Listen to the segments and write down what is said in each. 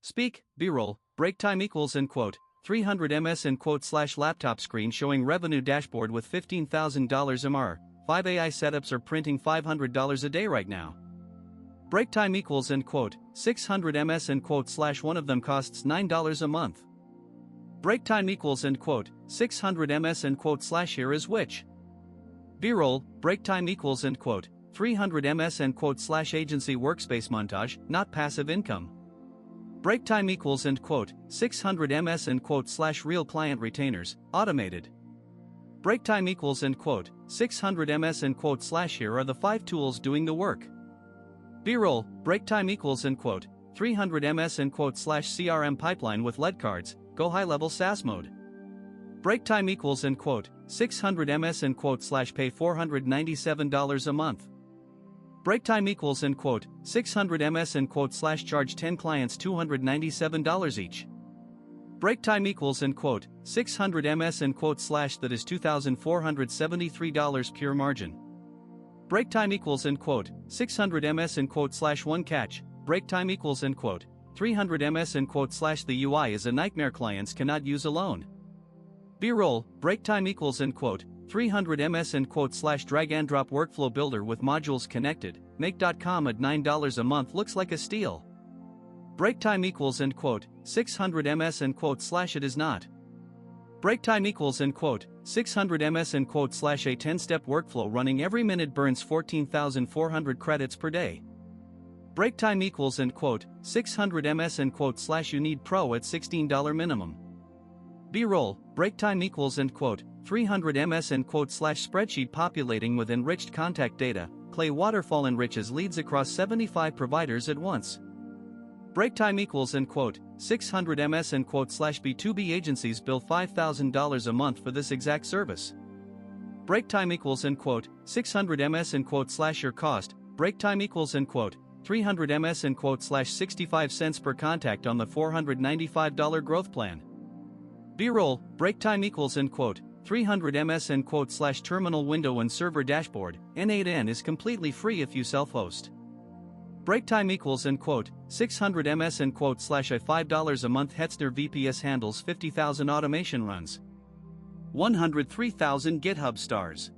Speak, B-roll, break time equals in quote, 300 ms in quote / laptop screen showing revenue dashboard with $15,000 MR, 5 AI setups are printing $500 a day right now. Break time equals in quote, 600 ms in quote / one of them costs $9 a month. Break time equals in quote, 600 ms in quote / here is which. B-roll, break time equals in quote, 300 ms in quote / agency workspace montage, not passive income. Break time equals in quote, 600 ms in quote / real client retainers, automated. Break time equals in quote, 600 ms in quote / here are the 5 tools doing the work. B-roll, break time equals in quote, 300 ms in quote / CRM pipeline with lead cards, GoHighLevel SaaS mode. Break time equals in quote, 600 ms in quote / pay $497 a month. Break time equals in quote, 600 ms in quote / charge 10 clients $297 each. Break time equals in quote, 600 ms in quote / that is $2,473 pure margin. Break time equals in quote, 600 ms in quote / one catch. Break time equals in quote, 300 ms in quote / the UI is a nightmare clients cannot use alone. B-roll, break time equals in quote, 300 ms in quote / drag and drop workflow builder with modules connected, make.com at $9 a month looks like a steal. Break time equals in quote, 600 ms in quote / it is not. Break time equals in quote, 600 ms in quote / a 10-step workflow running every minute burns 14,400 credits per day. Break time equals in quote, 600 ms in quote / you need pro at $16 minimum. B-roll, break time equals in quote, 300 ms in quote / spreadsheet populating with enriched contact data, Clay waterfall enriches leads across 75 providers at once. Break time equals in quote, 600 ms in quote / B2B agencies bill $5,000 a month for this exact service. Break time equals in quote, 600 ms in quote / your cost. Break time equals in quote, 300 ms in quote / 65 cents per contact on the $495 growth plan. B-roll, break time equals in quote, 300 ms in quote / terminal window and server dashboard. N8N is completely free if you self-host. Break time equals in quote, 600 ms in quote / $5 a month. Hetzner VPS handles 50,000 automation runs. 103,000 GitHub stars.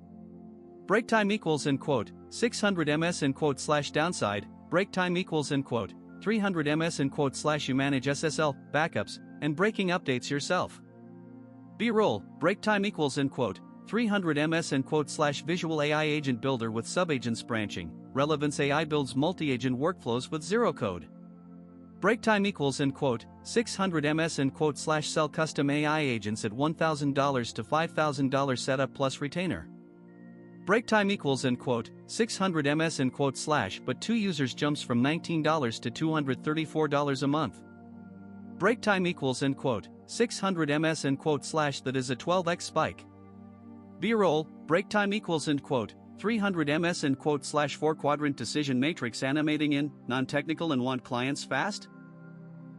Break time equals in quote, 600 ms in quote / downside. Break time equals in quote, 300 ms in quote / you manage SSL, backups, and breaking updates yourself. B-roll, break time equals in quote, 300 ms in quote / visual AI agent builder with subagents branching. Relevance AI builds multi-agent workflows with zero code. Break time equals in quote, 600 ms in quote / sell custom AI agents at $1,000 to $5,000 setup plus retainer. Break time equals in quote, 600 ms in quote / but 2 users jumps from $19 to $234 a month. Break time equals in quote, 600 ms in quote / that is a 12x spike. B-roll, break time equals in quote, 300 ms in quote / 4-quadrant decision matrix animating in, non-technical and want clients fast?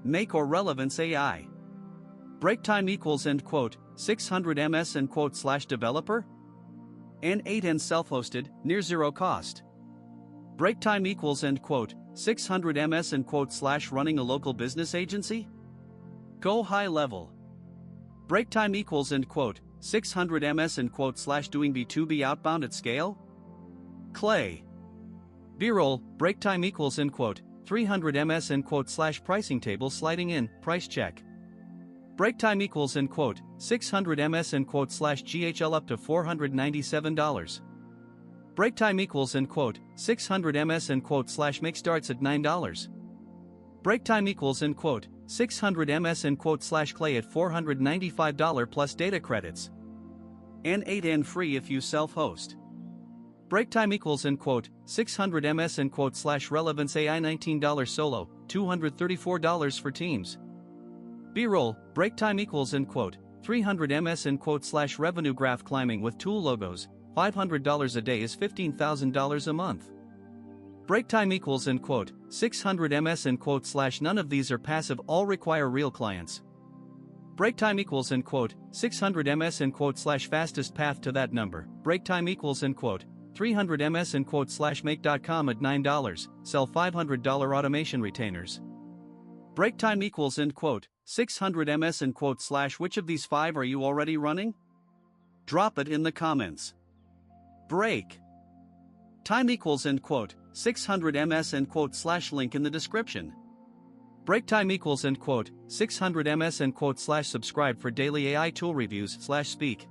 Make or Relevance AI. Break time equals in quote, 600 ms in quote / developer? N8N self-hosted, near zero cost. Break time equals in quote, 600 ms in quote / running a local business agency? GoHighLevel. Break time equals in quote, 600 ms in quote / doing B2B outbound at scale? Clay. B-roll, break time equals in quote, 300 ms in quote / pricing table sliding in, price check. Break time equals in quote, 600 ms in quote / GHL up to $497. Break time equals in quote, 600 ms in quote / make starts at $9. Break time equals in quote, 600 ms in quote / Clay at $495 plus data credits. N8N free if you self-host. Break time equals in quote, 600 ms in quote / Relevance AI $19 solo, $234 for teams. B-roll, break time equals in quote, 300 ms in quote / revenue graph climbing with tool logos, $500 a day is $15,000 a month. Break time equals in quote, 600 ms in quote / none of these are passive, all require real clients. Break time equals in quote, 600 ms in quote / fastest path to that number. Break time equals in quote, 300 ms in quote / make.com at $9, sell $500 automation retainers. Break time equals end quote, 600 ms end quote / which of these 5 are you already running? Drop it in the comments. Break time equals end quote, 600 ms end quote / link in the description. Break time equals end quote, 600 ms end quote / subscribe for daily AI tool reviews / speak.